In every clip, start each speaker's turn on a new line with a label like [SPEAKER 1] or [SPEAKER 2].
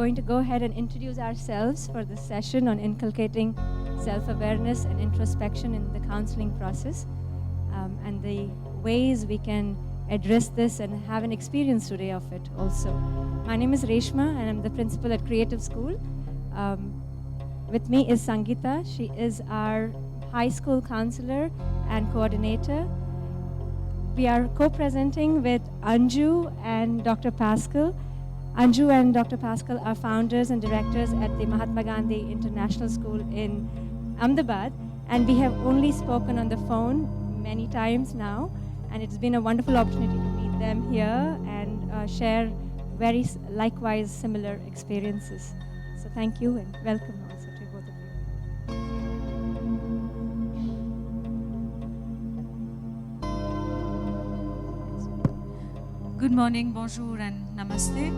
[SPEAKER 1] going to go ahead and introduce ourselves for this session on inculcating self-awareness and introspection in the counseling process, and the ways we can address this and have an experience today of it also. My name is Reshma, and I'm the principal at Creative School. With me is Sangeeta. She is our high school counselor and coordinator. We are co-presenting with Anju and Dr. Pascal. Anju and Dr. Pascal are founders and directors at the Mahatma Gandhi International School in Ahmedabad, and we have only spoken on the phone many times now, and it's been a wonderful opportunity to meet them here and share very likewise similar experiences. So thank you and welcome also to both of you.
[SPEAKER 2] Good morning, bonjour and namaste.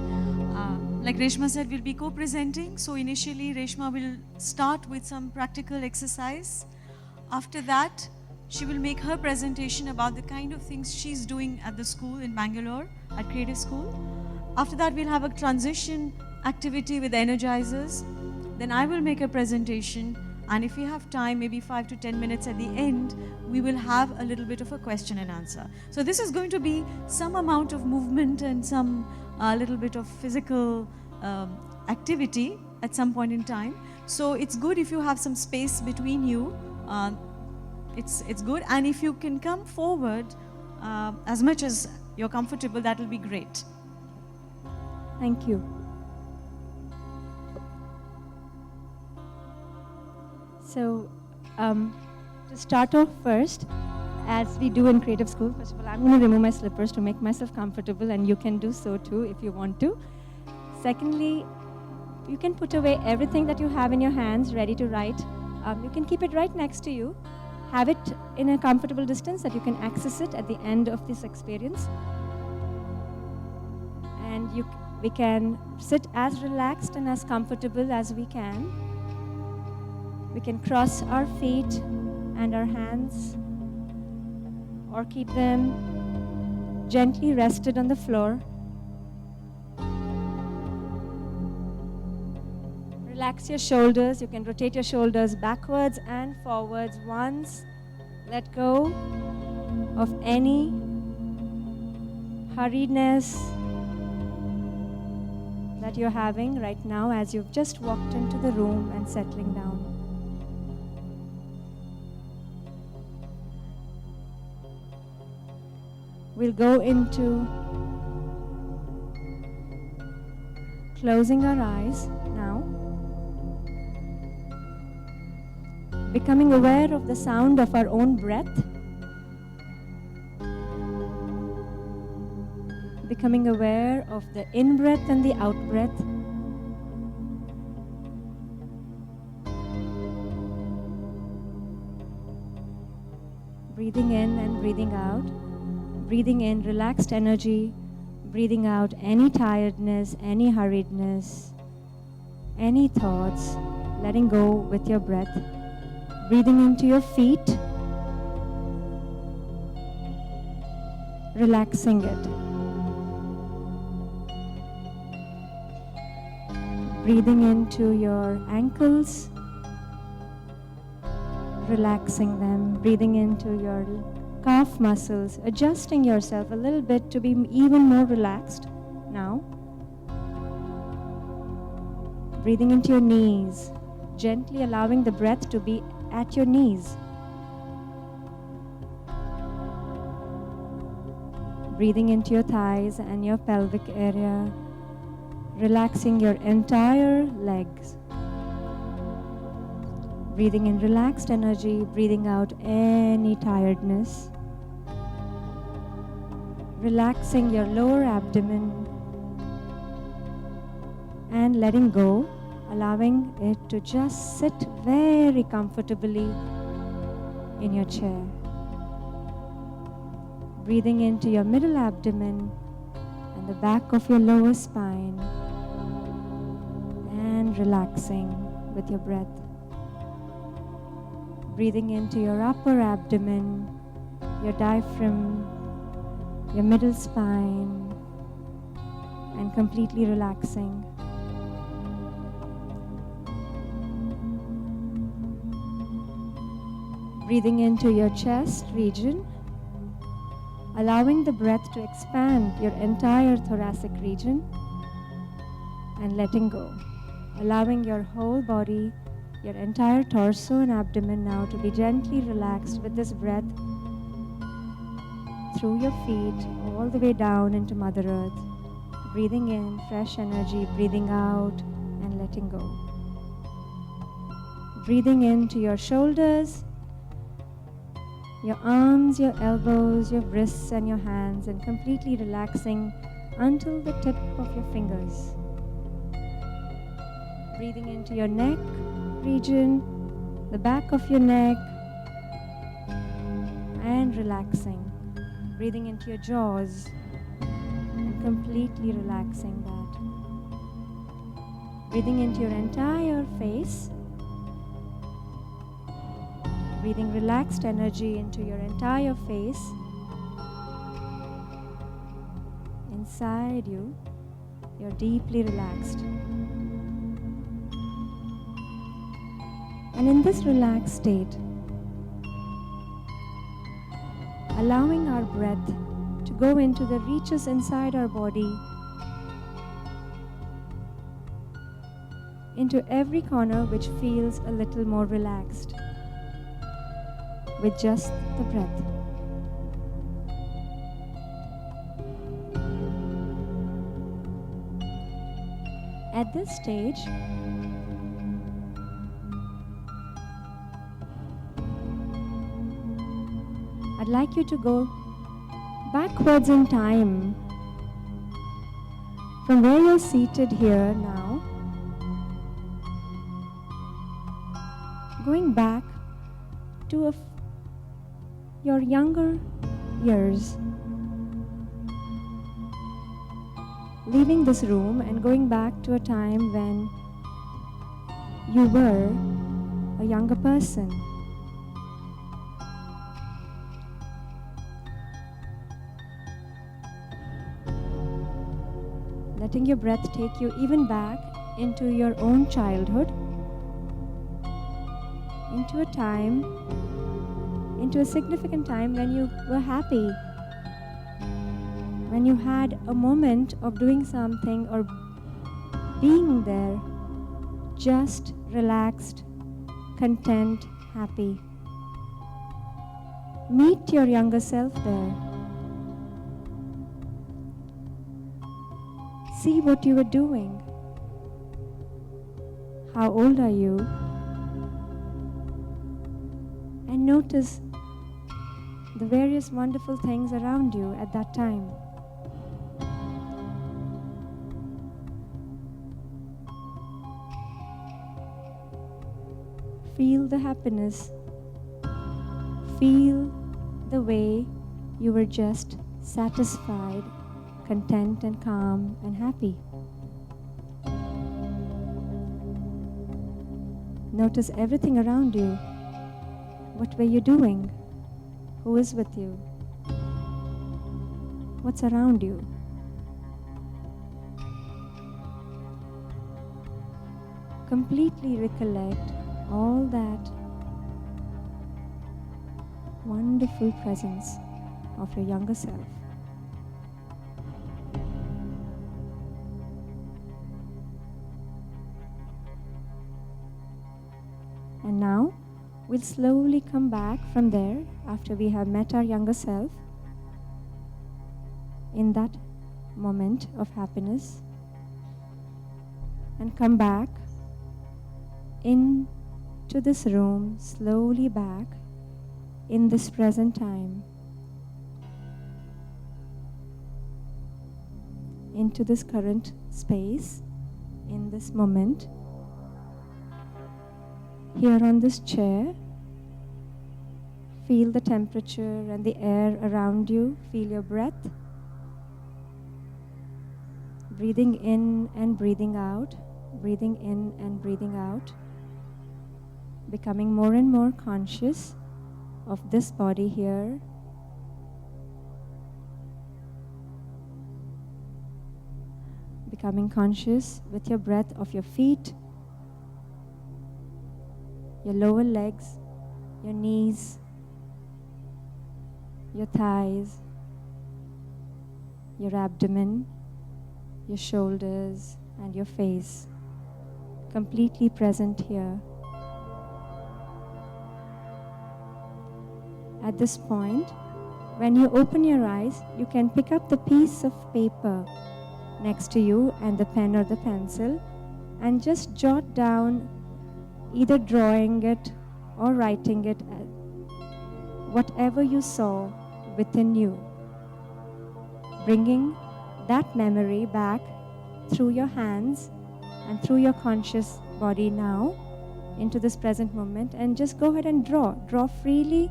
[SPEAKER 2] Like Reshma said, we'll be co-presenting. So initially, Reshma will start with some practical exercise. After that, she will make her presentation about the kind of things she's doing at the school in Bangalore, at Creative School. After that, we'll have a transition activity with energizers. Then I will make a presentation, and if we have time, maybe 5 to 10 minutes at the end, we will have a little bit of a question and answer. So this is going to be some amount of movement and some little bit of physical activity at some point in time. So it's good if you have some space between you. It's good, and if you can come forward as much as you're comfortable, that will be great.
[SPEAKER 1] Thank you. So, to start off first, as we do in Creative School, first of all, I'm going to remove my slippers to make myself comfortable, and you can do so too if you want to. Secondly, you can put away everything that you have in your hands ready to write. You can keep it right next to you. Have it in a comfortable distance that you can access it at the end of this experience. And we can sit as relaxed and as comfortable as we can. We can cross our feet and our hands, or keep them gently rested on the floor. Relax your shoulders. You can rotate your shoulders backwards and forwards once. Let go of any hurriedness that you're having right now as you've just walked into the room and settling down. We'll go into closing our eyes now, becoming aware of the sound of our own breath, becoming aware of the in-breath and the out-breath, breathing in and breathing out. Breathing in relaxed energy, breathing out any tiredness, any hurriedness, any thoughts, letting go with your breath. Breathing into your feet, relaxing it. Breathing into your ankles, relaxing them. Breathing into your calf muscles, adjusting yourself a little bit to be even more relaxed now. Breathing into your knees, gently allowing the breath to be at your knees. Breathing into your thighs and your pelvic area, relaxing your entire legs. Breathing in relaxed energy, breathing out any tiredness. Relaxing your lower abdomen and letting go, allowing it to just sit very comfortably in your chair. Breathing into your middle abdomen and the back of your lower spine and relaxing with your breath. Breathing into your upper abdomen, your diaphragm, your middle spine, and completely relaxing. Breathing into your chest region, allowing the breath to expand your entire thoracic region, and letting go. Allowing your whole body, your entire torso and abdomen now to be gently relaxed with this breath through your feet all the way down into Mother Earth. Breathing in fresh energy, breathing out and letting go. Breathing into your shoulders, your arms, your elbows, your wrists and your hands, and completely relaxing until the tip of your fingers. Breathing into your neck region, the back of your neck, and relaxing. Breathing into your jaws and completely relaxing that. Breathing into your entire face. Breathing relaxed energy into your entire face. Inside you, you're deeply relaxed. And in this relaxed state, allowing our breath to go into the reaches inside our body, into every corner which feels a little more relaxed, with just the breath. At this stage, I'd like you to go backwards in time from where you're seated here now, going back to your younger years, leaving this room and going back to a time when you were a younger person. Letting your breath take you even back into your own childhood, into a time, into a significant time when you were happy, when you had a moment of doing something or being there, just relaxed, content, happy. Meet your younger self there. See what you were doing. How old are you? And notice the various wonderful things around you at that time. Feel the happiness. Feel the way you were just satisfied, content and calm and happy. Notice everything around you. What were you doing? Who is with you? What's around you? Completely recollect all that wonderful presence of your younger self. And now, we'll slowly come back from there after we have met our younger self in that moment of happiness, and come back into this room, slowly back in this present time, into this current space, in this moment. Here on this chair, feel the temperature and the air around you. Feel your breath. Breathing in and breathing out. Breathing in and breathing out. Becoming more and more conscious of this body here. Becoming conscious with your breath of your feet, your lower legs, your knees, your thighs, your abdomen, your shoulders, and your face. Completely present here. At this point, when you open your eyes, you can pick up the piece of paper next to you and the pen or the pencil and just jot down, either drawing it or writing it, whatever you saw within you, bringing that memory back through your hands and through your conscious body now into this present moment, and just go ahead and draw freely,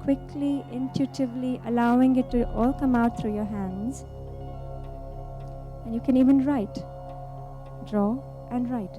[SPEAKER 1] quickly, intuitively, allowing it to all come out through your hands. And you can even write. Draw and write.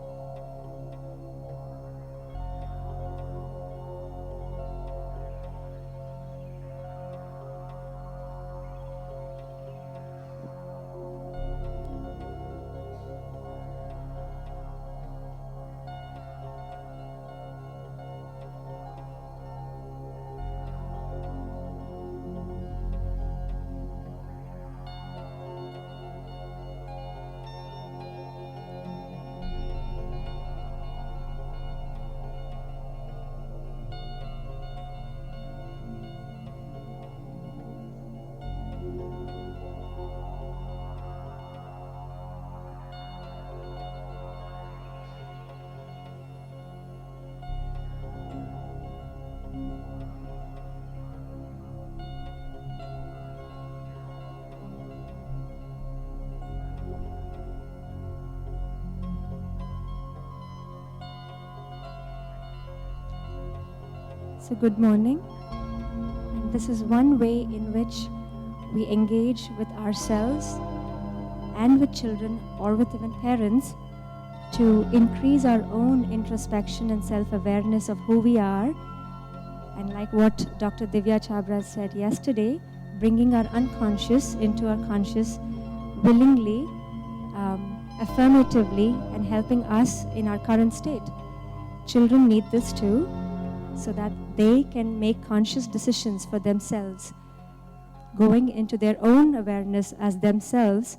[SPEAKER 1] So good morning. And this is one way in which we engage with ourselves and with children or with even parents to increase our own introspection and self-awareness of who we are. And like what Dr. Divya Chabra said yesterday, bringing our unconscious into our conscious willingly, affirmatively, and helping us in our current state. Children need this too, so that they can make conscious decisions for themselves, going into their own awareness as themselves,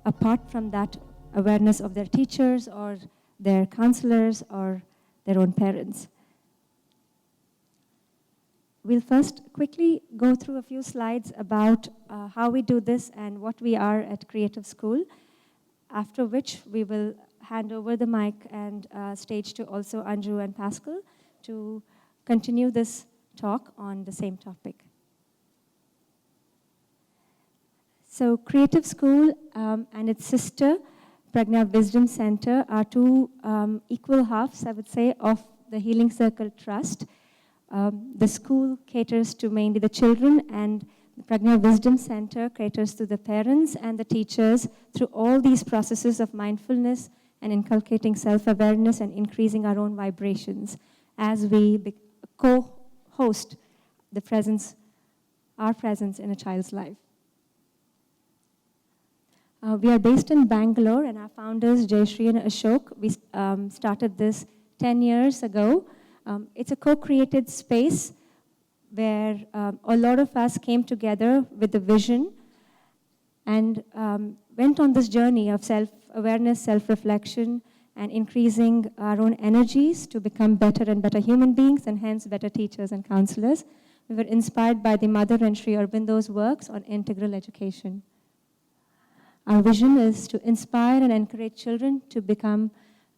[SPEAKER 1] apart from that awareness of their teachers or their counselors or their own parents. We'll first quickly go through a few slides about how we do this and what we are at Creative School, after which we will hand over the mic and stage to also Anju and Pascal to continue this talk on the same topic. So Creative School and its sister, Pragna Wisdom Center, are two equal halves, I would say, of the Healing Circle Trust. The school caters to mainly the children, and the Pragna Wisdom Center caters to the parents and the teachers through all these processes of mindfulness and inculcating self-awareness and increasing our own vibrations as we co-host our presence in a child's life. We are based in Bangalore, and our founders, Jayashree and Ashok, we started this 10 years ago. It's a co-created space where a lot of us came together with a vision and went on this journey of self-awareness, self-reflection, and increasing our own energies to become better and better human beings, and hence better teachers and counselors. We were inspired by the Mother and Sri Aurobindo's works on integral education. Our vision is to inspire and encourage children to become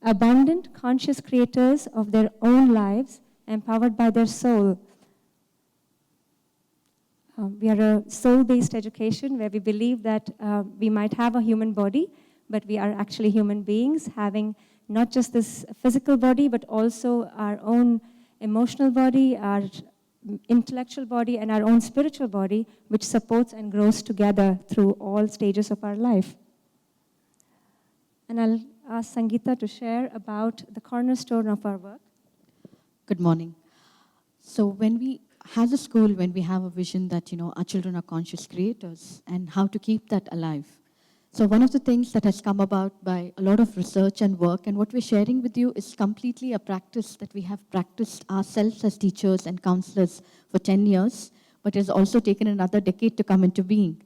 [SPEAKER 1] abundant, conscious creators of their own lives, empowered by their soul. We are a soul-based education where we believe that we might have a human body, but we are actually human beings having not just this physical body, but also our own emotional body, our intellectual body, and our own spiritual body, which supports and grows together through all stages of our life. And I'll ask Sangeeta to share about the cornerstone of our work.
[SPEAKER 3] Good morning. So when we, as a school, when we have a vision that, our children are conscious creators and how to keep that alive. So one of the things that has come about by a lot of research and work, and what we're sharing with you is completely a practice that we have practiced ourselves as teachers and counselors for 10 years, but it has also taken another decade to come into being.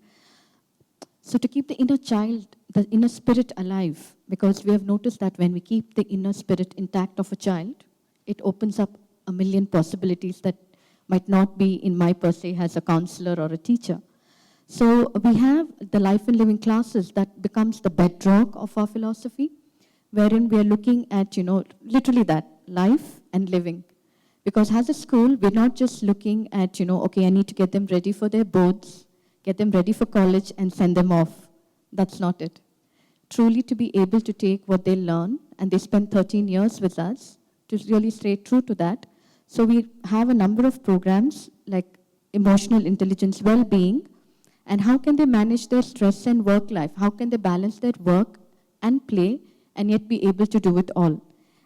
[SPEAKER 3] So to keep the inner child, the inner spirit alive, because we have noticed that when we keep the inner spirit intact of a child, it opens up a million possibilities that might not be in my per se as a counselor or a teacher. So we have the life and living classes that becomes the bedrock of our philosophy, wherein we are looking at, literally that, life and living. Because as a school, we're not just looking at, okay, I need to get them ready for their boards, get them ready for college and send them off. That's not it. Truly to be able to take what they learn, and they spend 13 years with us, to really stay true to that. So we have a number of programs like emotional intelligence, well-being, and how can they manage their stress and work life? How can they balance their work and play and yet be able to do it all?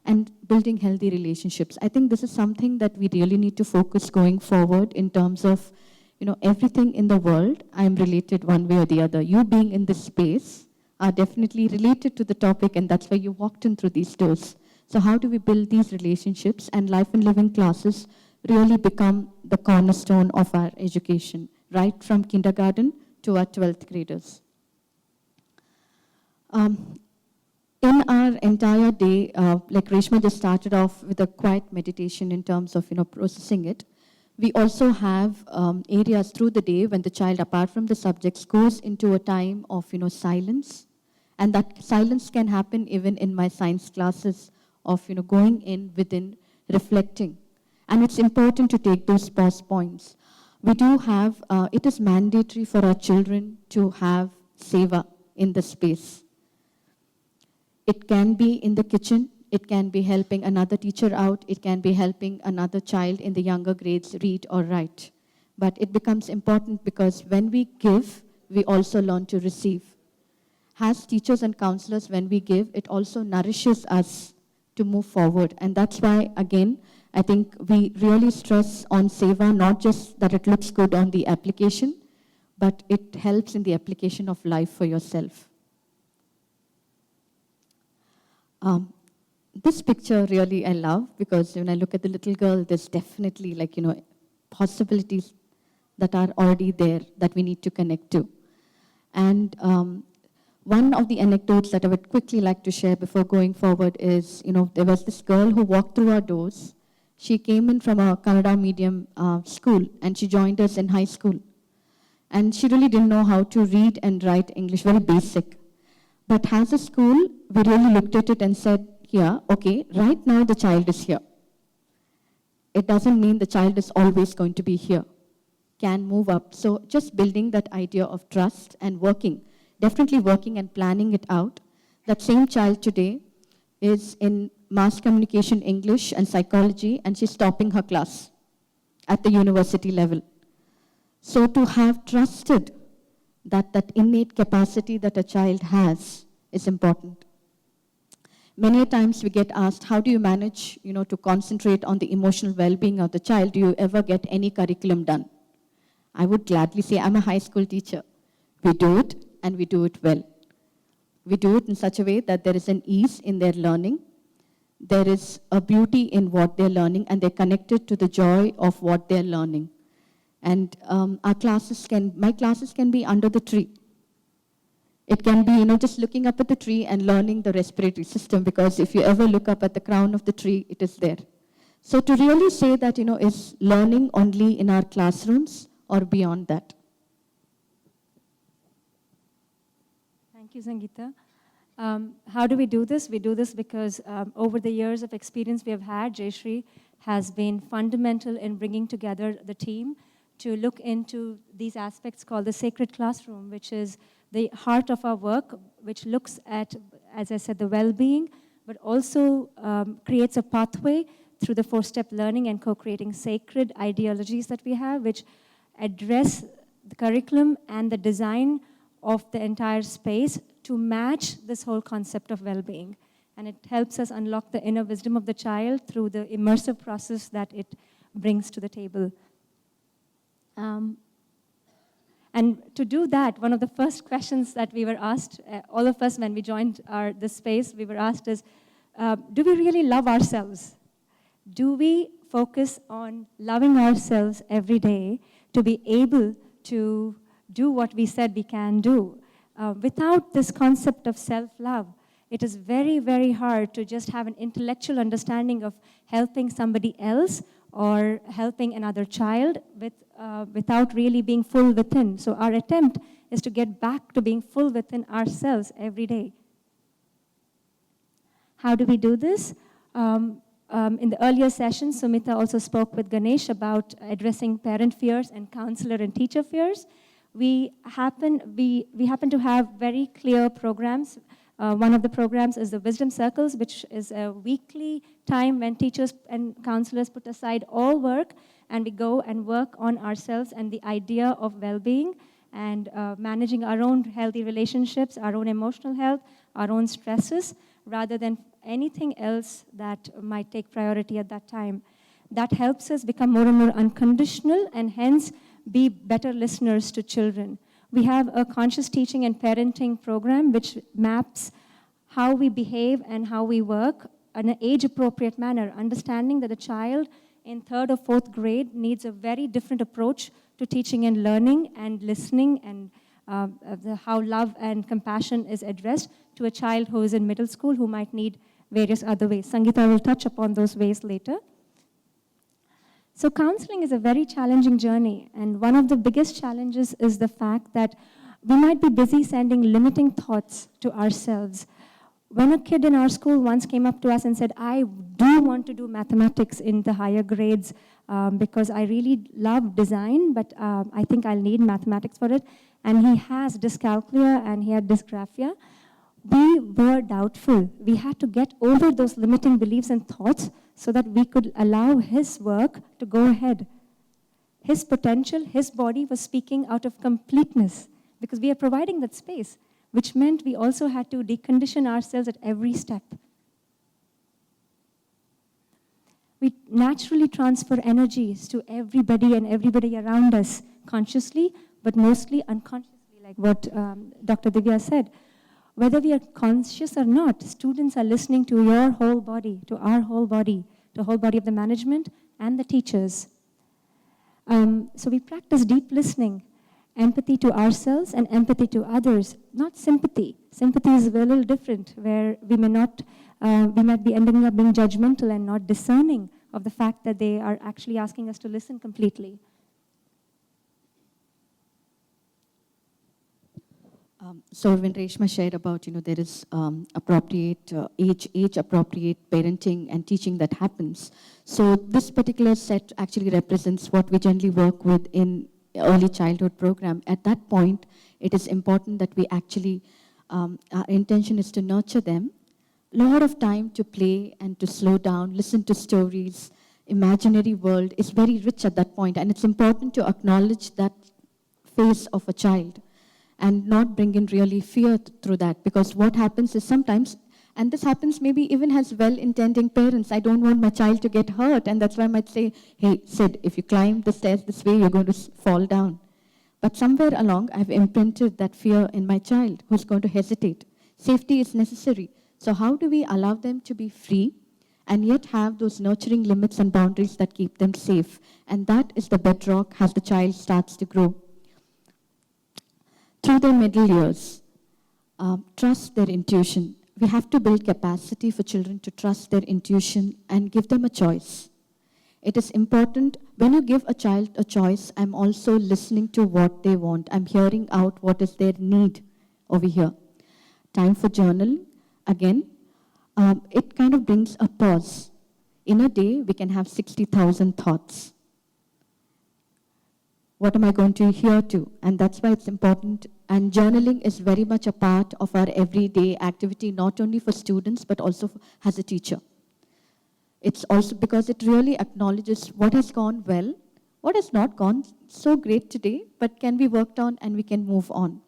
[SPEAKER 3] And building healthy relationships. I think this is something that we really need to focus going forward in terms of, everything in the world, I'm related one way or the other. You being in this space are definitely related to the topic, and that's why you walked in through these doors. So how do we build these relationships? And life and living classes really become the cornerstone of our education, right from kindergarten to our 12th graders. In our entire day, like Reshma just started off with a quiet meditation in terms of, processing it. We also have areas through the day when the child, apart from the subjects, goes into a time of, silence. And that silence can happen even in my science classes of, going in within, reflecting. And it's important to take those pause points. We do have, it is mandatory for our children to have seva in the space. It can be in the kitchen, it can be helping another teacher out, it can be helping another child in the younger grades read or write. But it becomes important because when we give, we also learn to receive. As teachers and counselors, when we give, it also nourishes us to move forward. And that's why, again, I think we really stress on seva, not just that it looks good on the application, but it helps in the application of life for yourself. This picture really I love because when I look at the little girl, there's definitely possibilities that are already there that we need to connect to. And one of the anecdotes that I would quickly like to share before going forward is, there was this girl who walked through our doors. She came in from a Kannada medium school and she joined us in high school. And she really didn't know how to read and write English, very basic. But as a school, we really looked at it and said, yeah, okay, right now the child is here. It doesn't mean the child is always going to be here. Can move up. So just building that idea of trust and working, definitely working and planning it out. That same child today is in mass communication, English and psychology, and she's topping her class at the university level. So to have trusted that innate capacity that a child has is important. Many times we get asked, how do you manage, to concentrate on the emotional well-being of the child? Do you ever get any curriculum done? I would gladly say I'm a high school teacher. We do it, and we do it well. We do it in such a way that there is an ease in their learning. There is a beauty in what they're learning, and they're connected to the joy of what they're learning. And my classes can be under the tree. It can be, just looking up at the tree and learning the respiratory system, because if you ever look up at the crown of the tree, it is there. So to really say that, is learning only in our classrooms or beyond that?
[SPEAKER 1] Thank you, Sangeeta. How do we do this? We do this because over the years of experience we have had, Jayashree has been fundamental in bringing together the team to look into these aspects called the sacred classroom, which is the heart of our work, which looks at, as I said, the well-being, but also creates a pathway through the four-step learning and co-creating sacred ideologies that we have, which address the curriculum and the design of the entire space to match this whole concept of well-being. And it helps us unlock the inner wisdom of the child through the immersive process that it brings to the table. And to do that, one of the first questions that we were asked, all of us when we joined this space, we were asked is, do we really love ourselves? Do we focus on loving ourselves every day to be able to do what we said we can do? Without this concept of self-love, it is very, very hard to just have an intellectual understanding of helping somebody else or helping another child without really being full within. So our attempt is to get back to being full within ourselves every day. How do we do this? In the earlier sessions, Sumita also spoke with Ganesh about addressing parent fears and counselor and teacher fears. We happen to have very clear programs. One of the programs is the Wisdom Circles, which is a weekly time when teachers and counselors put aside all work and we go and work on ourselves and the idea of well-being and managing our own healthy relationships, our own emotional health, our own stresses, rather than anything else that might take priority at that time. That helps us become more and more unconditional and hence be better listeners to children. We have a conscious teaching and parenting program which maps how we behave and how we work in an age-appropriate manner, understanding that a child in 3rd or 4th grade needs a very different approach to teaching and learning and listening and how love and compassion is addressed to a child who is in middle school who might need various other ways. Sangeeta will touch upon those ways later. So counseling is a very challenging journey, and one of the biggest challenges is the fact that we might be busy sending limiting thoughts to ourselves. When a kid in our school once came up to us and said, I do want to do mathematics in the higher grades because I really love design, but I think I'll need mathematics for it, and he has dyscalculia and he had dysgraphia, we were doubtful. We had to get over those limiting beliefs and thoughts so that we could allow his work to go ahead. His potential, his body was speaking out of completeness because we are providing that space, which meant we also had to decondition ourselves at every step. We naturally transfer energies to everybody and everybody around us, consciously, but mostly unconsciously, like what Dr. Divya said. Whether we are conscious or not, students are listening to your whole body, to our whole body, the whole body of the management and the teachers. So we practice deep listening, empathy to ourselves and empathy to others, not sympathy. Sympathy is a little different, where we might be ending up being judgmental and not discerning of the fact that they are actually asking us to listen completely.
[SPEAKER 3] So when Reshma shared about, there is appropriate, age-appropriate parenting and teaching that happens. So this particular set actually represents what we generally work with in early childhood program. At that point, it is important that we actually, our intention is to nurture them. A lot of time to play and to slow down, listen to stories. Imaginary world is very rich at that point, and it's important to acknowledge that phase of a child and not bring in really fear through that, because what happens is sometimes, and this happens maybe even as well-intending parents, I don't want my child to get hurt, and that's why I might say, hey, Sid, if you climb the stairs this way, you're going to fall down. But somewhere along, I've imprinted that fear in my child who's going to hesitate. Safety is necessary. So how do we allow them to be free and yet have those nurturing limits and boundaries that keep them safe? And that is the bedrock as the child starts to grow. Through their middle years, trust their intuition. We have to build capacity for children to trust their intuition and give them a choice. It is important, when you give a child a choice, I'm also listening to what they want. I'm hearing out what is their need over here. Time for journaling. Again, it kind of brings a pause. In a day, we can have 60,000 thoughts. What am I going to hear to? And that's why it's important. And journaling is very much a part of our everyday activity, not only for students, but also as a teacher. It's also because it really acknowledges what has gone well, what has not gone so great today, but can be worked on and we can move on.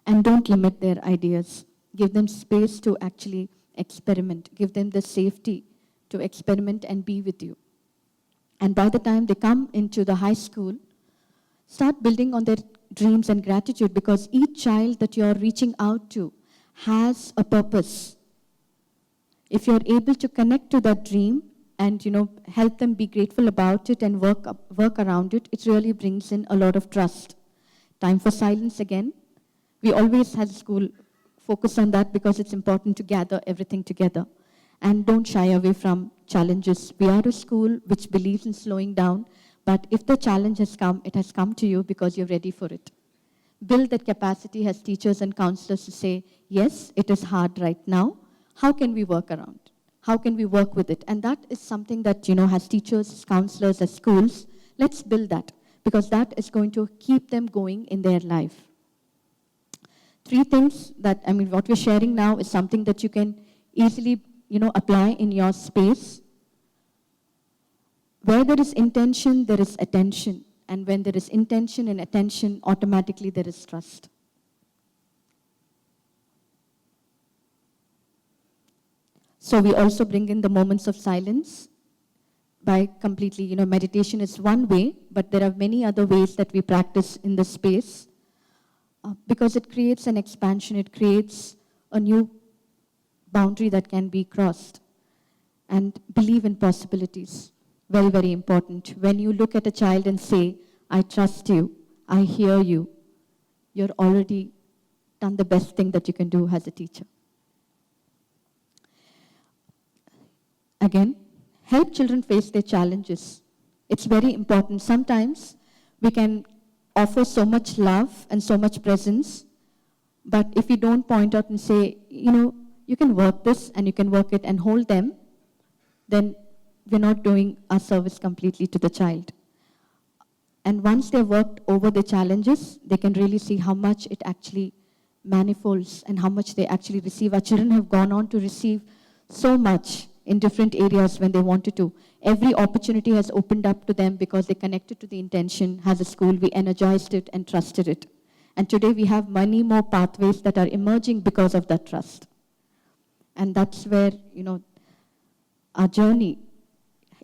[SPEAKER 3] And don't limit their ideas. Give them space to actually experiment. Give them the safety to experiment and be with you. And by the time they come into the high school, Start building on their dreams and gratitude, because each child that you're reaching out to has a purpose. If you're able to connect to that dream and help them be grateful about it and work around it, it really brings in a lot of trust. Time for silence again. We always had school focus on that because it's important to gather everything together. And don't shy away from challenges. We are a school which believes in slowing down, but if the challenge has come, it has come to you because you're ready for it. Build that capacity as teachers and counselors to say, yes, it is hard right now. How can we work around? How can we work with it? And that is something that, as teachers, as counselors, as schools, let's build that, because that is going to keep them going in their life. 3 things that, what we're sharing now is something that you can easily, apply in your space. Where there is intention, there is attention. And when there is intention and attention, automatically there is trust. So we also bring in the moments of silence by completely, meditation is one way, but there are many other ways that we practice in the space because it creates an expansion, it creates a new boundary that can be crossed. And believe in possibilities. Very, very important. When you look at a child and say, I trust you, I hear you, you're already done the best thing that you can do as a teacher. Again, help children face their challenges. It's very important. Sometimes we can offer so much love and so much presence, but if we don't point out and say, you can work this and you can work it and hold them, then we're not doing our service completely to the child. And once they've worked over the challenges, they can really see how much it actually manifolds and how much they actually receive. Our children have gone on to receive so much in different areas when they wanted to. Every opportunity has opened up to them because they connected to the intention. As a school, we energized it and trusted it. And today we have many more pathways that are emerging because of that trust. And that's where, our journey.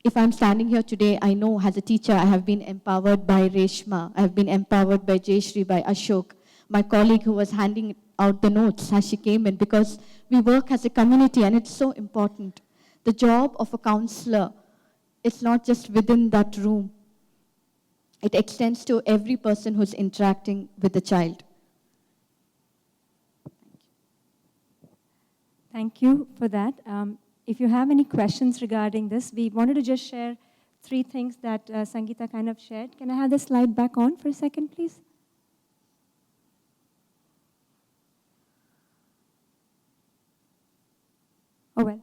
[SPEAKER 3] If I'm standing here today, I know as a teacher, I have been empowered by Reshma, I have been empowered by Jayashri, by Ashok, my colleague who was handing out the notes as she came in, because we work as a community and it's so important. The job of a counselor is not just within that room. It extends to every person who's interacting with the child.
[SPEAKER 1] Thank you for that. If you have any questions regarding this, we wanted to just share 3 things that Sangeeta kind of shared. Can I have the slide back on for a second, please? Oh, well.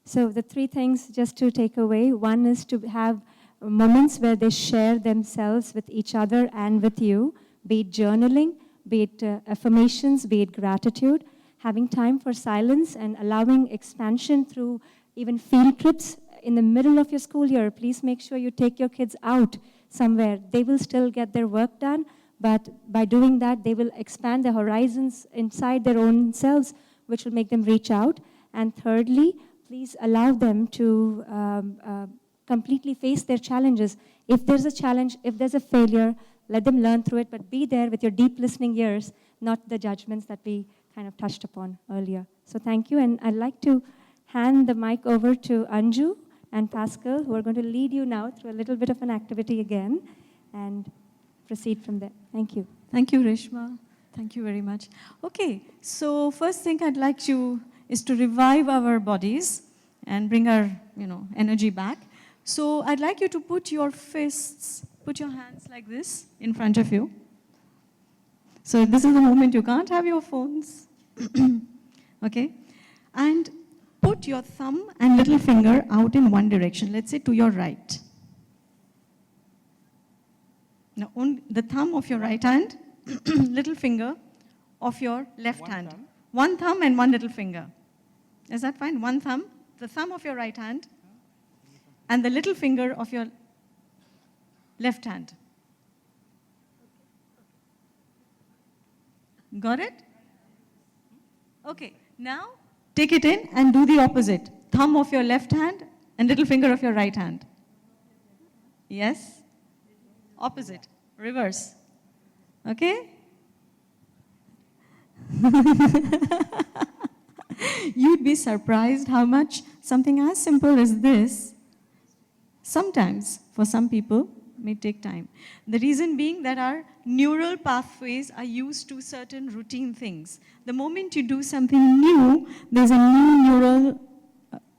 [SPEAKER 1] So the 3 things just to take away. One is to have moments where they share themselves with each other and with you, be it journaling, be it affirmations, be it gratitude, having time for silence and allowing expansion through even field trips in the middle of your school year. Please make sure you take your kids out somewhere. They will still get their work done, but by doing that, they will expand their horizons inside their own selves, which will make them reach out. And thirdly, please allow them to completely face their challenges. If there's a challenge, if there's a failure, let them learn through it, but be there with your deep listening ears, not the judgments that we kind of touched upon earlier. So thank you, and I'd like to hand the mic over to Anju and Pascal, who are going to lead you now through a little bit of an activity again, and proceed from there. Thank you.
[SPEAKER 2] Thank you, Reshma. Thank you very much. Okay, so first thing I'd like to is to revive our bodies and bring our, energy back. So I'd like you to put your fists, put your hands like this in front of you. So this is the moment you can't have your phones. Okay? And put your thumb and little finger out in one direction, let's say to your right. Now, only the thumb of your right hand, little finger of your left hand.
[SPEAKER 4] Thumb.
[SPEAKER 2] One thumb and one little finger. Is that fine? One thumb, the thumb of your right hand, and the little finger of your left hand. Got it? Okay, now take it in and do the opposite. Thumb of your left hand and little finger of your right hand. Yes? Opposite. Reverse.
[SPEAKER 4] Okay? You'd be surprised how much something as simple as this, sometimes, for some people, may take time. The reason being that our neural pathways are used to certain routine things. The moment you do something new, there's a new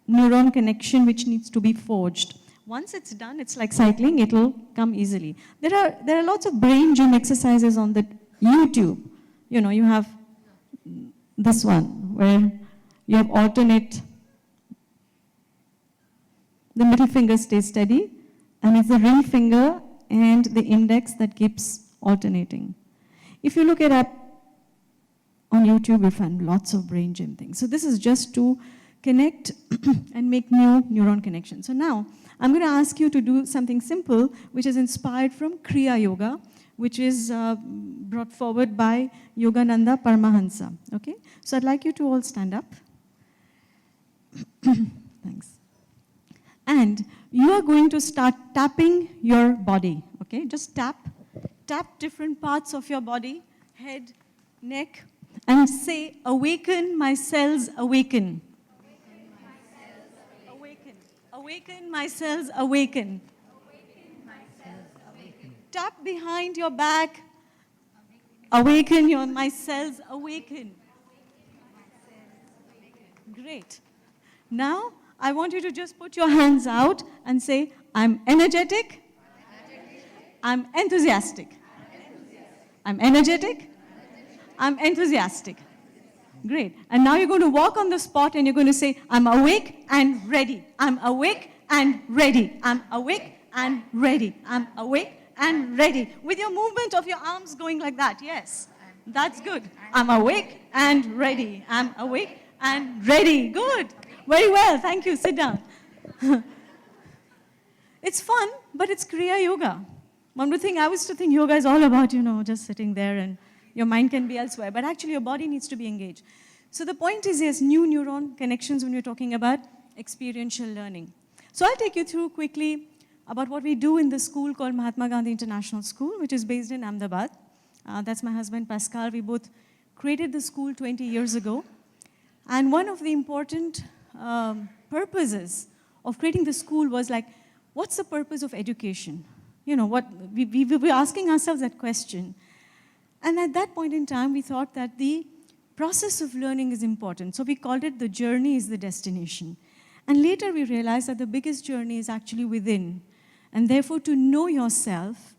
[SPEAKER 4] neuron connection which needs to be forged. Once it's done, it's like cycling, it'll come easily. There are lots of brain gym exercises on the YouTube. You know, you have this one where you have alternate, the middle finger stays steady, and it's the ring finger and the index that keeps alternating. If you look it up on YouTube, you'll find lots of brain gym things. So this is just to connect and make new neuron connections. So now, I'm going to ask you to do something simple, which is inspired from Kriya Yoga, which is brought forward by Yogananda Paramahansa. Okay? So I'd like you to all stand up. Thanks. And you are going to start tapping your body. Okay? Just tap different parts of your body, head, neck, and say, awaken my cells, awaken. Awaken my cells, awaken. Tap behind your back. Awaken my cells, awaken. Great. Now, I want you to just put your hands out and say, I'm energetic. I'm enthusiastic. I'm energetic. I'm enthusiastic. Great. And now you're going to walk on the spot and you're going to say, I'm awake and ready. I'm awake and ready. I'm awake and ready. I'm awake and ready. With your movement of your arms going like that. Yes. That's good. I'm awake and ready. I'm awake and ready. Good. Very well. Thank you. Sit down. It's fun, but it's Kriya Yoga. One would think, I used to think yoga is all about, just sitting there and your mind can be elsewhere, but actually your body needs to be engaged. So the point is, yes, new neuron connections when we're talking about experiential learning. So I'll take you through quickly about what we do in the school called Mahatma Gandhi International School, which is based in Ahmedabad. That's my husband, Pascal. We both created the school 20 years ago. And one of the important purposes of creating the school was like, what's the purpose of education? We were asking ourselves that question. And at that point in time, we thought that the process of learning is important. So we called it the journey is the destination. And later we realized that the biggest journey is actually within. And therefore, to know yourself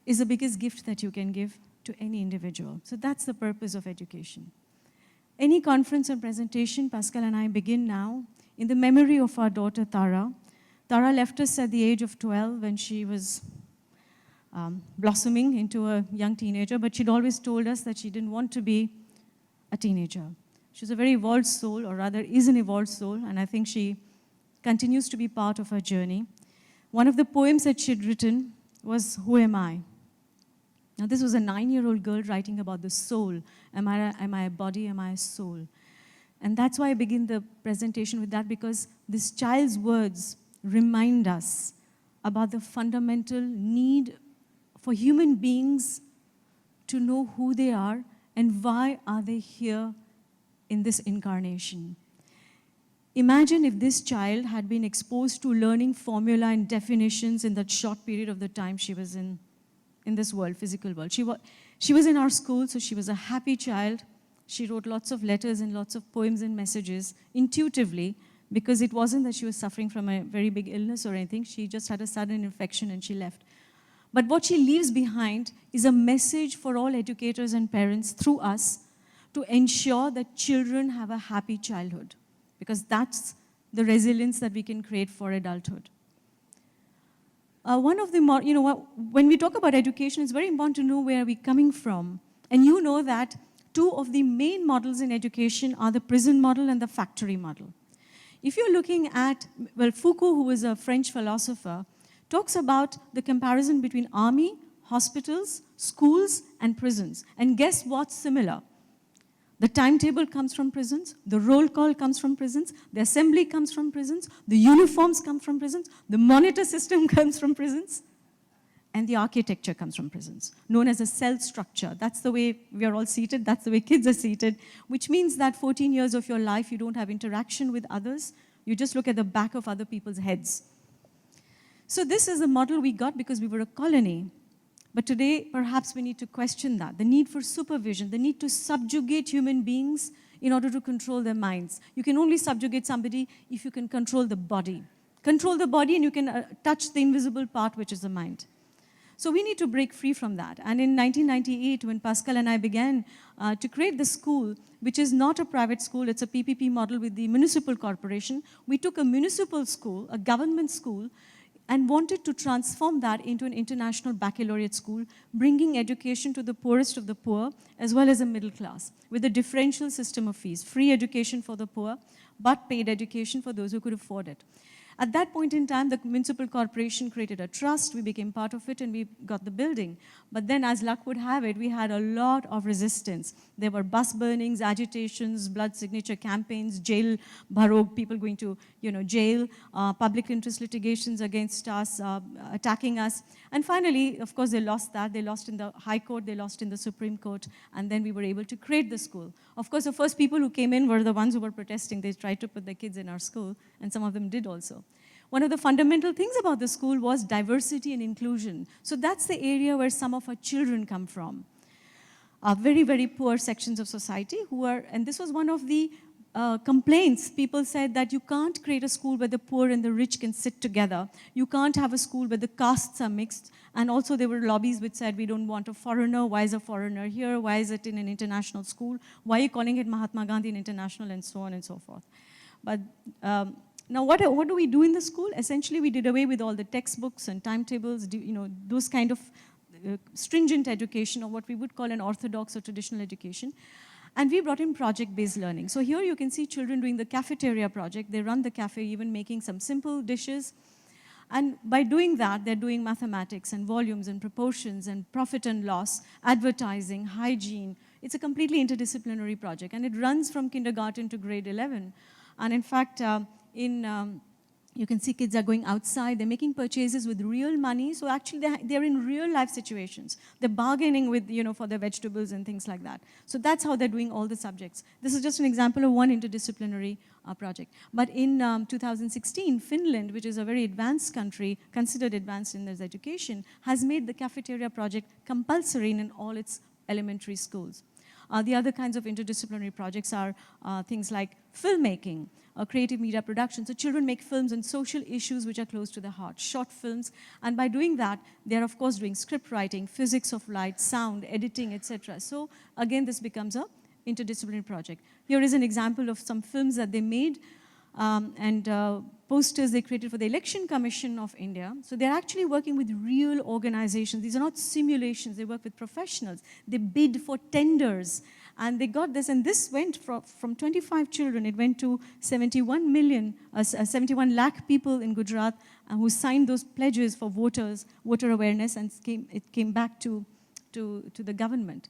[SPEAKER 4] is the biggest gift that you can give to any individual. So that's the purpose of education. Any conference or presentation, Pascal and I begin now in the memory of our daughter, Tara. Tara left us at the age of 12 when she was blossoming into a young teenager, but she'd always told us that she didn't want to be a teenager. She's a very evolved soul, or rather is an evolved soul, and I think she continues to be part of her journey. One of the poems that she'd written was, Who Am I? Now this was a 9-year-old girl writing about the soul. Am I a body? Am I a soul? And that's why I begin the presentation with that, because this child's words remind us about the fundamental need for human beings to know who they are and why are they here in this incarnation. Imagine if this child had been exposed to learning formula and definitions in that short period of the time she was in this world, physical world. She was in our school, so she was a happy child. She wrote lots of letters and lots of poems and messages intuitively, because it wasn't that she was suffering from a very big illness or anything. She just had a sudden infection and she left. But what she leaves behind is a message for all educators and parents through us to ensure that children have a happy childhood, because that's the resilience that we can create for adulthood. When we talk about education, it's very important to know where we're coming from. And you know that two of the main models in education are the prison model and the factory model. If you're looking at, Foucault, who is a French philosopher, talks about the comparison between army, hospitals, schools, and prisons. And guess what's similar? The timetable comes from prisons, the roll call comes from prisons, the assembly comes from prisons, the uniforms come from prisons, the monitor system comes from prisons. and the architecture comes from prisons, known as a cell structure. That's the way we are all seated, that's the way kids are seated, which means that 14 years of your life, you don't have interaction with others, you just look at the back of other people's heads. So this is the model we got because we were a colony. But today, perhaps we need to question that, the need for supervision, the need to subjugate human beings in order to control their minds. You can only subjugate somebody if you can control the body. Control the body and you can touch the invisible part, which is the mind. So we need to break free from that. And in 1998, when Pascal and I began to create the school, which is not a private school, it's a PPP model with the municipal corporation, we took a municipal school, a government school, and wanted to transform that into an international baccalaureate school, bringing education to the poorest of the poor, as well as a middle class, with a differential system of fees, free education for the poor, but paid education for those who could afford it. At that point in time, the municipal corporation created a trust, we became part of it, and we got the building. But then, as luck would have it, we had a lot of resistance. There were bus burnings, agitations, blood signature campaigns, jail, barog, people going to jail, public interest litigations against us, attacking us. And finally, of course, they lost that. They lost in the High Court, they lost in the Supreme Court, and then we were able to create the school. Of course, the first people who came in were the ones who were protesting. They tried to put their kids in our school, and some of them did also. One of the fundamental things about the school was diversity and inclusion. So that's the area where some of our children come from. Very, very poor sections of society and this was one of the complaints. People said that you can't create a school where the poor and the rich can sit together. You can't have a school where the castes are mixed. And also there were lobbies which said, we don't want a foreigner. Why is a foreigner here? Why is it in an international school? Why are you calling it Mahatma Gandhi International, and so on and so forth. But now, what do we do in the school? Essentially, we did away with all the textbooks and timetables, those kind of stringent education, or what we would call an orthodox or traditional education. And we brought in project-based learning. So here you can see children doing the cafeteria project. They run the cafe, even making some simple dishes. And by doing that, they're doing mathematics and volumes and proportions and profit and loss, advertising, hygiene. It's a completely interdisciplinary project. And it runs from kindergarten to grade 11. And in fact, you can see kids are going outside, they're making purchases with real money, so actually they're in real life situations. They're bargaining with, for their vegetables and things like that. So that's how they're doing all the subjects. This is just an example of one interdisciplinary project. But in 2016, Finland, which is a very advanced country, considered advanced in its education, has made the cafeteria project compulsory in all its elementary schools. The other kinds of interdisciplinary projects are things like filmmaking, creative media production. So children make films on social issues which are close to the heart, short films. And by doing that, they're of course doing script writing, physics of light, sound, editing, etc. So again, this becomes an interdisciplinary project. Here is an example of some films that they made and posters they created for the Election Commission of India. So they're actually working with real organizations. These are not simulations. They work with professionals. They bid for tenders. And they got this, and this went from 25 children, it went to 71 lakh people in Gujarat who signed those pledges for voter awareness, and it came back to the government.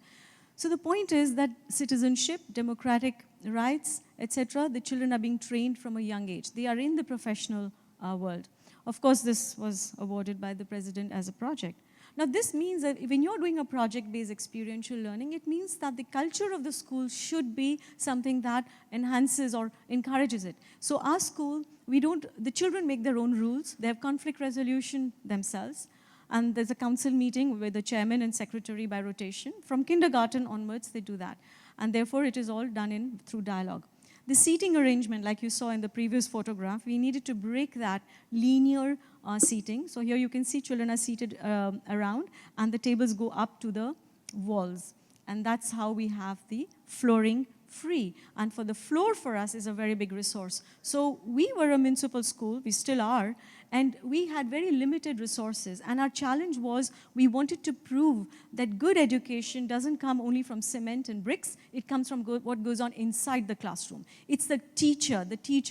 [SPEAKER 4] So the point is that citizenship, democratic rights, etc., the children are being trained from a young age. They are in the professional world. Of course, this was awarded by the president as a project. Now, this means that when you're doing a project-based experiential learning, it means that the culture of the school should be something that enhances or encourages it. So our school, the children make their own rules. They have conflict resolution themselves. And there's a council meeting with the chairman and secretary by rotation. From kindergarten onwards, they do that. And therefore, it is all done through dialogue. The seating arrangement, like you saw in the previous photograph, we needed to break that linear seating. So here you can see children are seated around, and the tables go up to the walls. And that's how we have the flooring free. And for the floor for us is a very big resource. So we were a municipal school, we still are, and we had very limited resources. And our challenge was we wanted to prove that good education doesn't come only from cement and bricks, it comes from what goes on inside the classroom. It's the teacher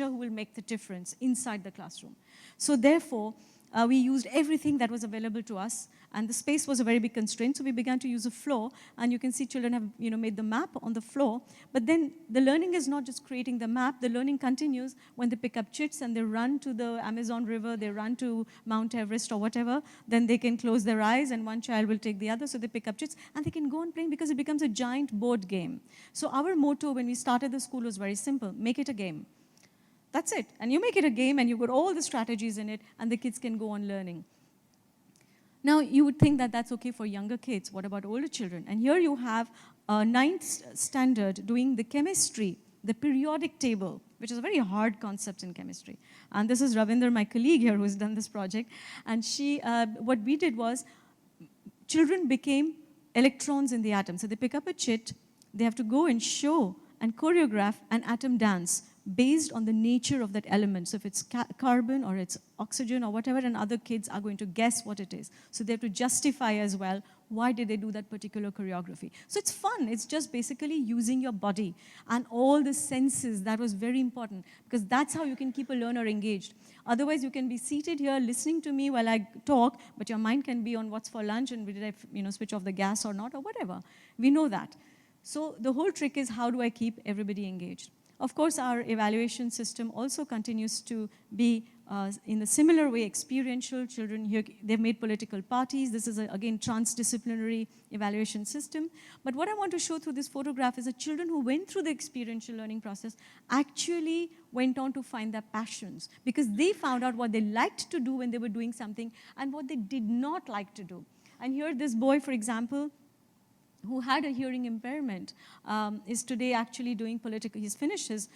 [SPEAKER 4] who will make the difference inside the classroom. So therefore, We used everything that was available to us, and the space was a very big constraint, so we began to use a floor, and you can see children have made the map on the floor. But then the learning is not just creating the map, the learning continues when they pick up chits and they run to the Amazon River, they run to Mount Everest or whatever, then they can close their eyes and one child will take the other, so they pick up chits, and they can go on playing because it becomes a giant board game. So our motto when we started the school was very simple: make it a game. That's it. And you make it a game and you've got all the strategies in it and the kids can go on learning. Now, you would think that that's okay for younger kids. What about older children? And here you have a 9th standard doing the chemistry, the periodic table, which is a very hard concept in chemistry. And this is Ravinder, my colleague here, who's done this project. And what we did was, children became electrons in the atom. So they pick up a chit, they have to go and show and choreograph an atom dance based on the nature of that element. So if it's carbon or it's oxygen or whatever, and other kids are going to guess what it is. So they have to justify as well, why did they do that particular choreography? So it's fun. It's just basically using your body and all the senses. That was very important, because that's how you can keep a learner engaged. Otherwise, you can be seated here listening to me while I talk, but your mind can be on what's for lunch and did I switch off the gas or not or whatever. We know that. So the whole trick is, how do I keep everybody engaged? Of course, our evaluation system also continues to be in a similar way experiential. Children here, they've made political parties. This is, again, transdisciplinary evaluation system. But what I want to show through this photograph is that children who went through the experiential learning process actually went on to find their passions, because they found out what they liked to do when they were doing something and what they did not like to do. And here, this boy, for example, who had a hearing impairment, is today actually doing political, he's finished his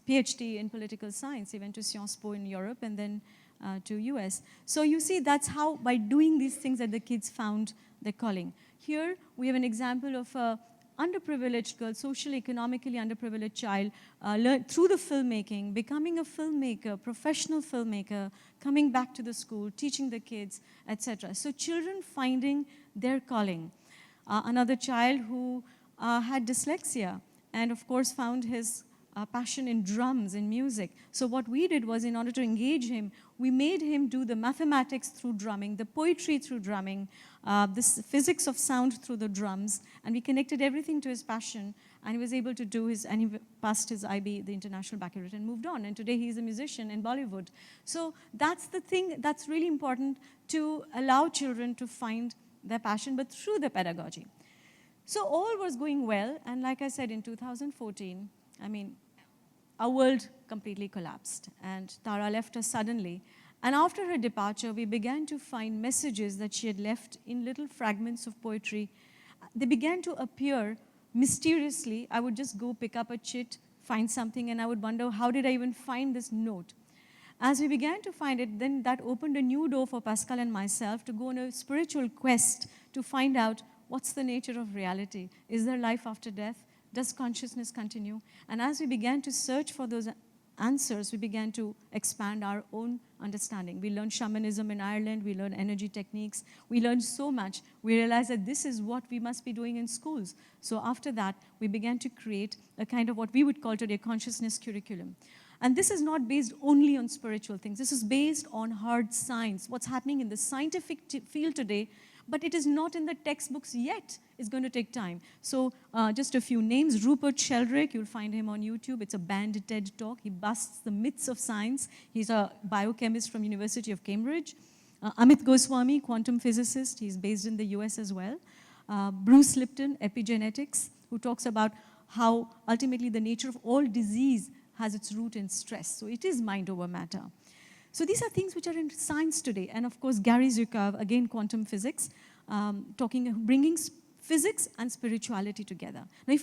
[SPEAKER 4] PhD in political science. He went to Sciences Po in Europe and then to US. So you see, that's how, by doing these things, that the kids found their calling. Here, we have an example of a underprivileged girl, socially, economically underprivileged child, through the filmmaking, becoming a filmmaker, professional filmmaker, coming back to the school, teaching the kids, etc. So children finding their calling. Another child who had dyslexia and, of course, found his passion in drums, in music. So what we did was, in order to engage him, we made him do the mathematics through drumming, the poetry through drumming, this physics of sound through the drums, and we connected everything to his passion, and he was able to do his, and he passed his IB, the International Baccalaureate, and moved on. And today he's a musician in Bollywood. So that's the thing that's really important, to allow children to find their passion, but through the pedagogy. So all was going well, and like I said, in 2014, I mean, our world completely collapsed, and Tara left us suddenly. And after her departure, we began to find messages that she had left in little fragments of poetry. They began to appear mysteriously. I would just go pick up a chit, find something, and I would wonder, how did I even find this note? As we began to find it, then that opened a new door for Pascal and myself to go on a spiritual quest to find out, what's the nature of reality? Is there life after death? Does consciousness continue? And as we began to search for those answers, we began to expand our own understanding. We learned shamanism in Ireland, we learned energy techniques, we learned so much. We realized that this is what we must be doing in schools. So after that, we began to create a kind of what we would call today consciousness curriculum. And this is not based only on spiritual things. This is based on hard science, what's happening in the scientific field today, but it is not in the textbooks yet. It's going to take time. So just a few names. Rupert Sheldrake, you'll find him on YouTube. It's a banned TED Talk. He busts the myths of science. He's a biochemist from University of Cambridge. Amit Goswami, quantum physicist. He's based in the US as well. Bruce Lipton, epigenetics, who talks about how ultimately the nature of all disease has its root in stress. So it is mind over matter. So these are things which are in science today. And of course, Gary Zukov, again, quantum physics, bringing physics and spirituality together. Now,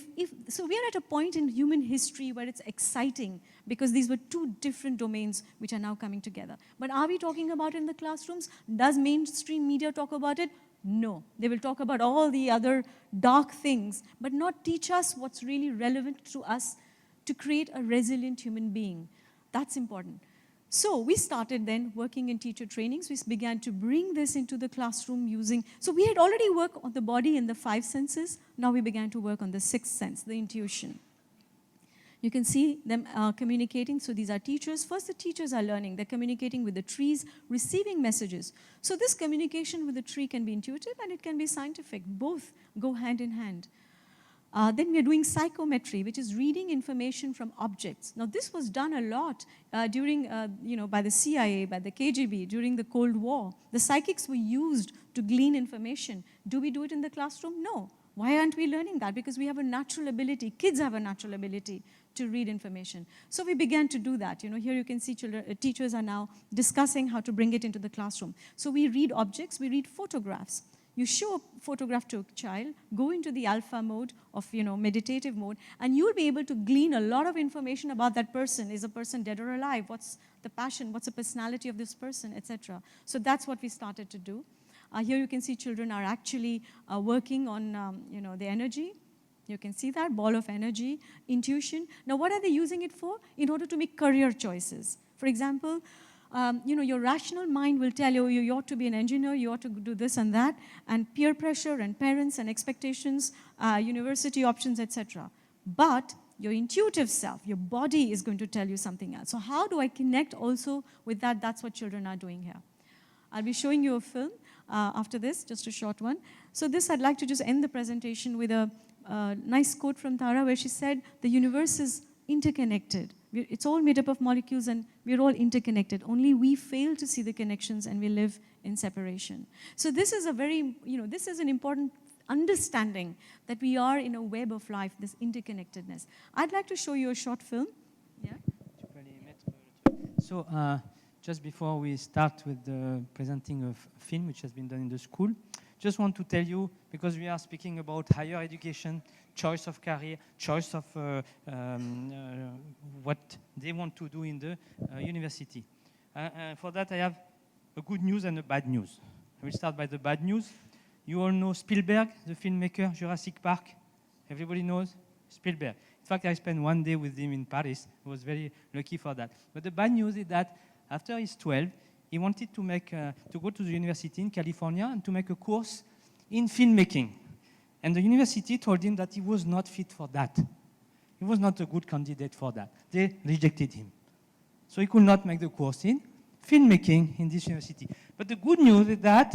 [SPEAKER 4] so we are at a point in human history where it's exciting, because these were two different domains which are now coming together. But are we talking about it in the classrooms? Does mainstream media talk about it? No. They will talk about all the other dark things, but not teach us what's really relevant to us to create a resilient human being. That's important. So we started then working in teacher trainings. We began to bring this into the classroom using, so we had already worked on the body and the 5 senses. Now we began to work on the 6th sense, the intuition. You can see them communicating. So these are teachers. First, the teachers are learning. They're communicating with the trees, receiving messages. So this communication with the tree can be intuitive and it can be scientific. Both go hand in hand. Then we are doing psychometry, which is reading information from objects. Now, this was done a lot during, by the CIA, by the KGB, during the Cold War. The psychics were used to glean information. Do we do it in the classroom? No. Why aren't we learning that? Because we have a natural ability. Kids have a natural ability to read information. So we began to do that. Here you can see teachers are now discussing how to bring it into the classroom. So we read objects, we read photographs. You show a photograph to a child, go into the alpha mode of, meditative mode, and you'll be able to glean a lot of information about that person. Is a person dead or alive? What's the passion? What's the personality of this person, etc. So that's what we started to do. Here you can see children are actually working on, the energy. You can see that, ball of energy, intuition. Now, what are they using it for? In order to make career choices. For example, your rational mind will tell you, you ought to be an engineer, you ought to do this and that, and peer pressure and parents and expectations, university options, etc. But your intuitive self, your body is going to tell you something else. So how do I connect also with that? That's what children are doing here. I'll be showing you a film after this, just a short one. So this, I'd like to just end the presentation with a nice quote from Tara where she said, the universe is interconnected. It's all made up of molecules and we're all interconnected. Only we fail to see the connections and we live in separation. So this is a very, this is an important understanding that we are in a web of life, this interconnectedness. I'd like to show you a short film. Yeah.
[SPEAKER 5] So just before we start with the presenting of film, which has been done in the school, just want to tell you, because we are speaking about higher education, choice of career, choice of what they want to do in the university. For that, I have a good news and a bad news. I will start by the bad news. You all know Spielberg, the filmmaker, Jurassic Park. Everybody knows Spielberg. In fact, I spent one day with him in Paris. I was very lucky for that. But the bad news is that after he's 12, he wanted to go to the university in California and to make a course in filmmaking. And the university told him that he was not fit for that. He was not a good candidate for that. They rejected him. So he could not make the course in filmmaking in this university. But the good news is that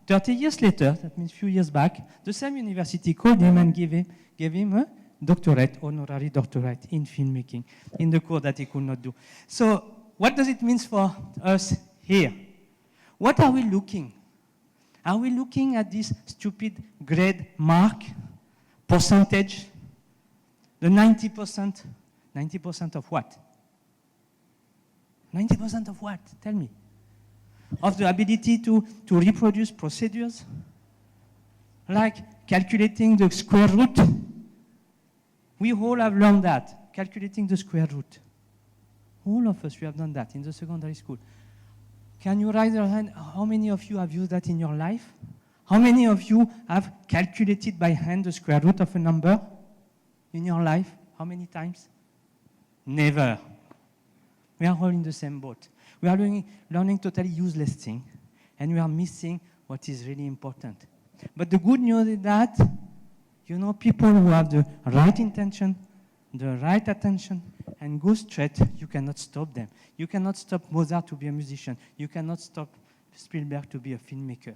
[SPEAKER 5] 30 years later, that means a few years back, the same university called him and gave him a doctorate, honorary doctorate in filmmaking, in the course that he could not do. So what does it mean for us here? What are we looking? Are we looking at this stupid grade mark, percentage, the 90%? 90% of what? 90% of what? Tell me. Of the ability to reproduce procedures? Like calculating the square root? We all have learned that, calculating the square root. All of us, we have done that in the secondary school. Can you raise your hand? How many of you have used that in your life? How many of you have calculated by hand the square root of a number in your life? How many times? Never. We are all in the same boat. We are learning totally useless things, and we are missing what is really important. But the good news is that, people who have the right intention, the right attention, and go straight, you cannot stop them. You cannot stop Mozart to be a musician. You cannot stop Spielberg to be a filmmaker.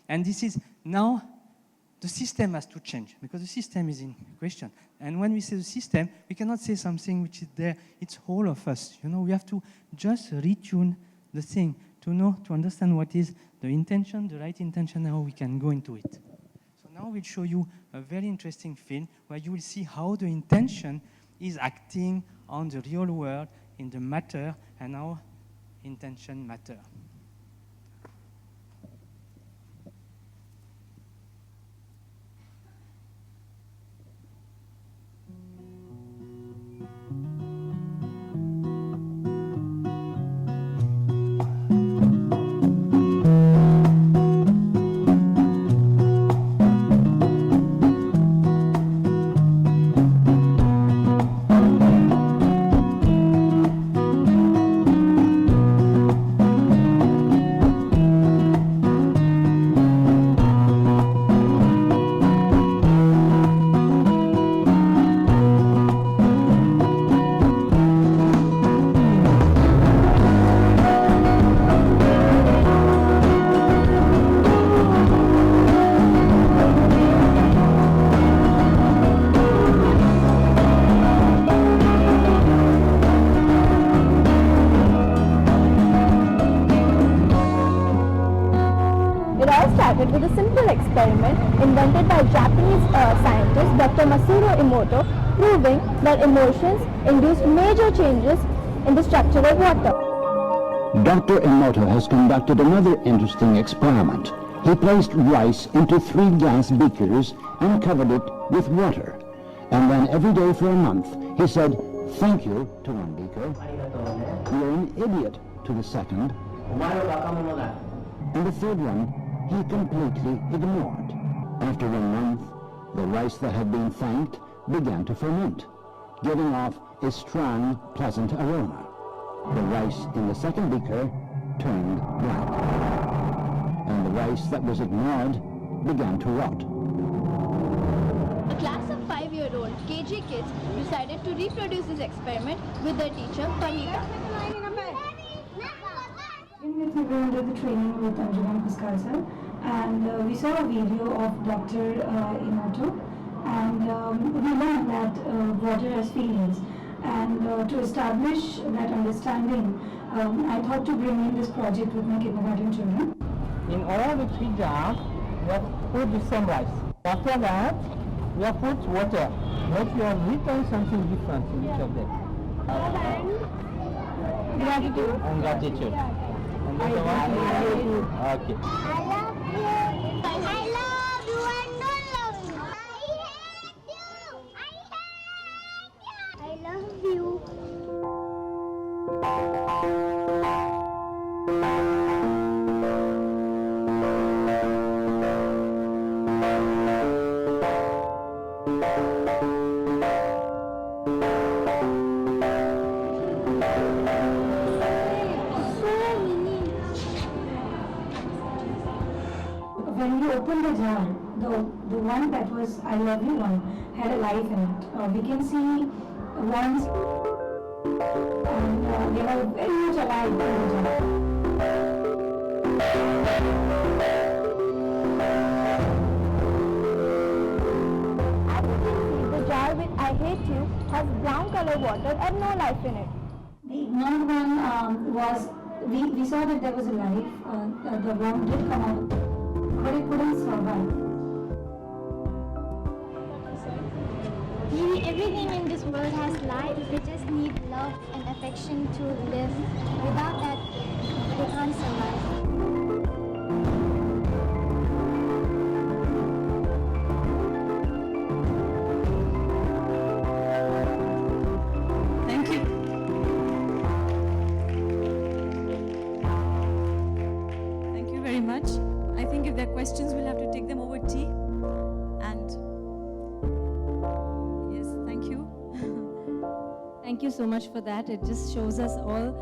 [SPEAKER 5] And this is now, the system has to change, because the system is in question. And when we say the system, we cannot say something which is there. It's all of us. We have to just retune the thing to understand what is the intention, the right intention, and how we can go into it. So now we'll show you a very interesting film where you will see how the intention is acting on the real world in the matter, and how intention matter.
[SPEAKER 6] Japanese scientist Dr. Masaru Emoto, proving that emotions induce major changes in the structure of water.
[SPEAKER 7] Dr. Emoto has conducted another interesting experiment. He placed rice into 3 glass beakers and covered it with water. And then every day for a month, he said, "Thank you" to one beaker, "You're an idiot" to the second, and the third one he completely ignored. After 1 month, the rice that had been thanked began to ferment, giving off a strong, pleasant aroma. The rice in the second beaker turned black, and the rice that was ignored began to rot.
[SPEAKER 6] A class of 5-year-old KG kids decided to reproduce this experiment with their teacher, Panita.
[SPEAKER 8] We were the training with Anjana and Pascal sir, and we saw a video of Dr. Emoto, and we learned that water has feelings. And to establish that understanding, I thought to bring in this project with my kindergarten children.
[SPEAKER 9] In all the 3 jars, we have put the same rice. After that, we have put water. But you have written something different in each of them.
[SPEAKER 6] Gratitude.
[SPEAKER 9] And gratitude. And the other one? Okay.
[SPEAKER 6] I love you. I love you and don't love you. I love you.
[SPEAKER 8] When we opened the jar, the one that was I love you one had a life in it. We can see ones, and they were very much alive in the jar.
[SPEAKER 6] As you can see, the jar with I hate you has brown color water and no life in it.
[SPEAKER 8] The ignored one was, we saw that there was a life, the worm did come out, but it couldn't survive.
[SPEAKER 6] Maybe everything in this world has life, they just need love and affection to live. Without that, they can't survive.
[SPEAKER 2] Thank you. Thank you very much. I think if there are questions, we'll have to take them over tea. And yes, thank you.
[SPEAKER 1] Thank you so much for that. It just shows us all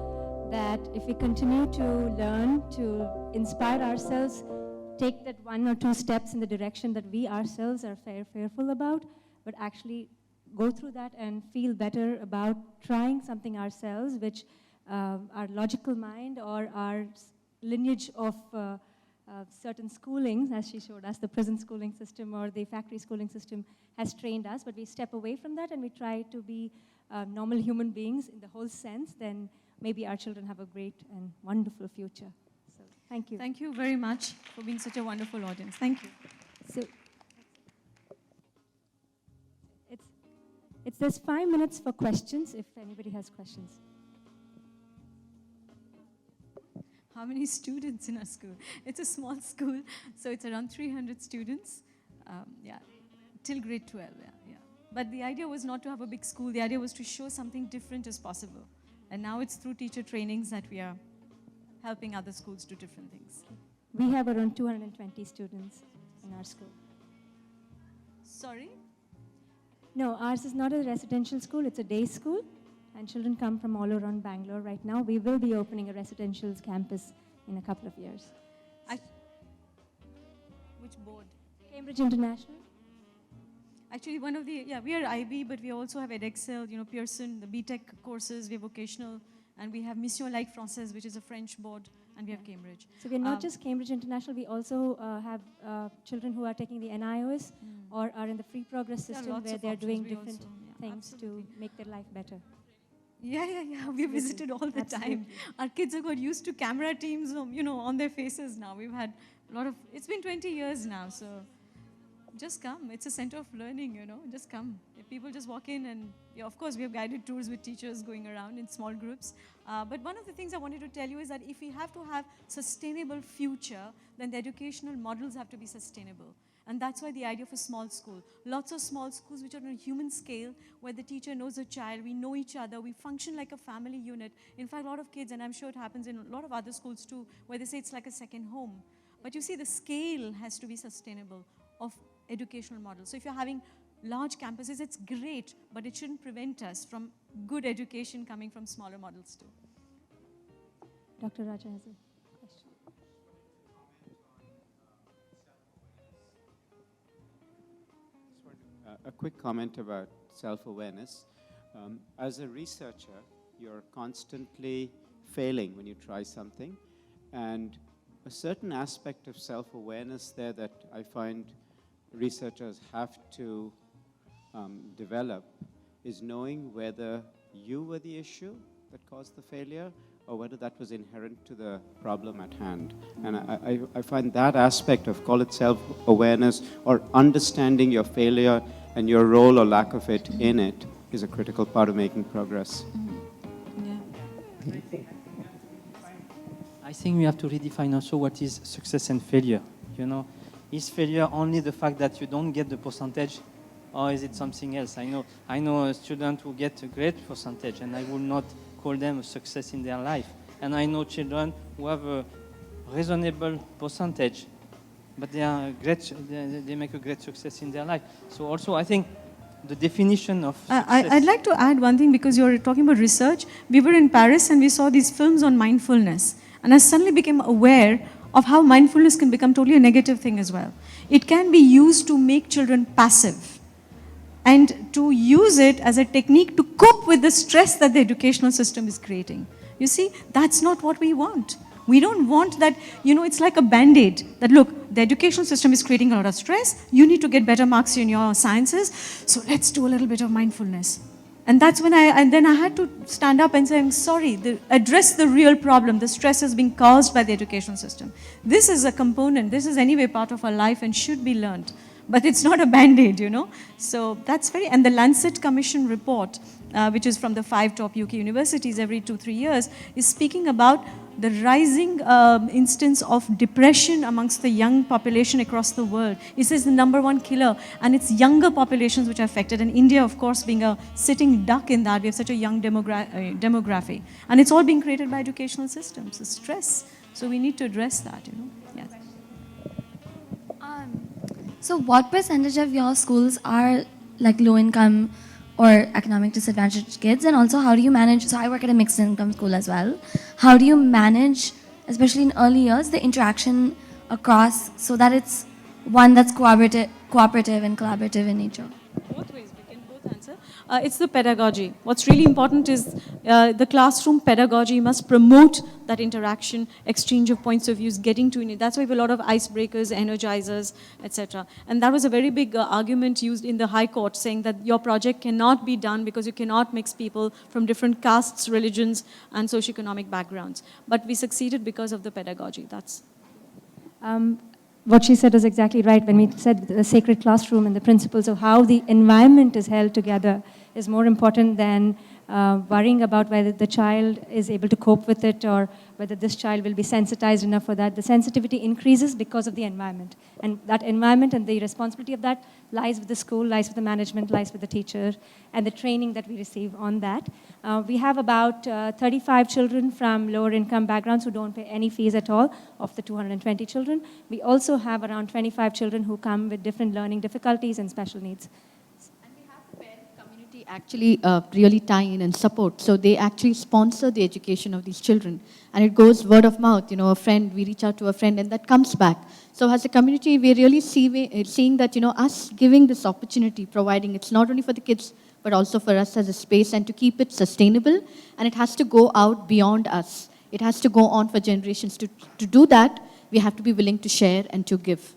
[SPEAKER 1] that if we continue to learn, to inspire ourselves, take that 1 or 2 steps in the direction that we ourselves are fearful about, but actually go through that and feel better about trying something ourselves, which our logical mind or our lineage of certain schoolings, as she showed us, the prison schooling system or the factory schooling system has trained us, but we step away from that and we try to be normal human beings in the whole sense, then maybe our children have a great and wonderful future. So thank you.
[SPEAKER 2] Thank you very much for being such a wonderful audience. Thank you.
[SPEAKER 1] So there's 5 minutes for questions if anybody has questions.
[SPEAKER 2] How many students in our school? It's a small school, so it's around 300 students. Till grade 12, yeah. But the idea was not to have a big school. The idea was to show something different as possible. And now it's through teacher trainings that we are helping other schools do different things.
[SPEAKER 1] We have around 220 students in our school.
[SPEAKER 2] Sorry?
[SPEAKER 1] No, ours is not a residential school, it's a day school, and children come from all around Bangalore right now. We will be opening a residential campus in a couple of years.
[SPEAKER 2] Which board?
[SPEAKER 1] Cambridge International.
[SPEAKER 2] Actually, one of the, we are IB, but we also have EdExcel, Pearson, the BTech courses, we have vocational, and we have Mission Like Française, which is a French board, and we have Cambridge.
[SPEAKER 1] So we're not just Cambridge International, we also have children who are taking the NIOS or are in the free progress system where they're doing different things to make their life better.
[SPEAKER 2] Yeah. We visited all the time. Our kids have got used to camera teams, on their faces now. We've had a lot of, it's been 20 years now, so
[SPEAKER 4] just come. It's a center of learning, just come. If people just walk in and, of course, we have guided tours with teachers going around in small groups. But one of the things I wanted to tell you is that if we have to have sustainable future, then the educational models have to be sustainable. And that's why the idea of a small school. Lots of small schools which are on a human scale, where the teacher knows the child, we know each other, we function like a family unit. In fact, a lot of kids, and I'm sure it happens in a lot of other schools too, where they say it's like a second home. But you see, the scale has to be sustainable of educational models. So if you're having large campuses, it's great, but it shouldn't prevent us from good education coming from smaller models too.
[SPEAKER 1] Dr. Raja has a question.
[SPEAKER 10] A quick comment about self-awareness. As a researcher, you're constantly failing when you try something, and a certain aspect of self-awareness there that I find researchers have to develop is knowing whether you were the issue that caused the failure or whether that was inherent to the problem at hand. And I find that aspect of, call it self-awareness or understanding your failure and your role or lack of it in it is a critical part of making progress.
[SPEAKER 5] I think we have to redefine also what is success and failure. Is failure only the fact that you don't get the percentage, or is it something else? I know a student who gets a great percentage, and I will not call them a success in their life. And I know children who have a reasonable percentage, but they make a great success in their life. So also, I think the definition of success.
[SPEAKER 4] I'd like to add one thing, because you're talking about research. We were in Paris and we saw these films on mindfulness. And I suddenly became aware of how mindfulness can become totally a negative thing as well. It can be used to make children passive and to use it as a technique to cope with the stress that the educational system is creating. You see, that's not what we want. We don't want that, it's like a band-aid. That look, the educational system is creating a lot of stress. You need to get better marks in your sciences. So let's do a little bit of mindfulness. And that's when I had to stand up and say, I'm sorry, address the real problem. The stress is being caused by the education system. This is a component. This is anyway part of our life and should be learned. But it's not a band-aid, So that's and the Lancet Commission report, which is from the 5 top UK universities every 2-3 years, is speaking about the rising instance of depression amongst the young population across the world. It says the #1 killer, and it's younger populations which are affected. And India, of course, being a sitting duck in that, we have such a young demography. And it's all being created by educational systems, the stress. So we need to address that, Yes.
[SPEAKER 11] So what percentage of your schools are like low income or economic disadvantaged kids? And also how do you manage, so I work at a mixed income school as well. How do you manage, especially in early years, the interaction across so that it's one that's cooperative and collaborative in nature?
[SPEAKER 4] Both ways, we can both answer. It's the pedagogy. What's really important is the classroom pedagogy must promote that interaction, exchange of points of views, getting to it. That's why we have a lot of icebreakers, energizers, etc. And that was a very big argument used in the High Court, saying that your project cannot be done because you cannot mix people from different castes, religions, and socioeconomic backgrounds. But we succeeded because of the pedagogy. That's...
[SPEAKER 1] What she said is exactly right. When we said the sacred classroom and the principles of how the environment is held together is more important than worrying about whether the child is able to cope with it or whether this child will be sensitized enough for that. The sensitivity increases because of the environment. And that environment and the responsibility of that lies with the school, lies with the management, lies with the teacher, and the training that we receive on that. We have about 35 children from lower income backgrounds who don't pay any fees at all of the 220 children. We also have around 25 children who come with different learning difficulties and special needs.
[SPEAKER 3] Actually really tie in and support. So they actually sponsor the education of these children. And it goes word of mouth, a friend, we reach out to a friend and that comes back. So as a community, we're really seeing that, us giving this opportunity, providing it's not only for the kids, but also for us as a space and to keep it sustainable. And it has to go out beyond us. It has to go on for generations. To do that, we have to be willing to share and to give.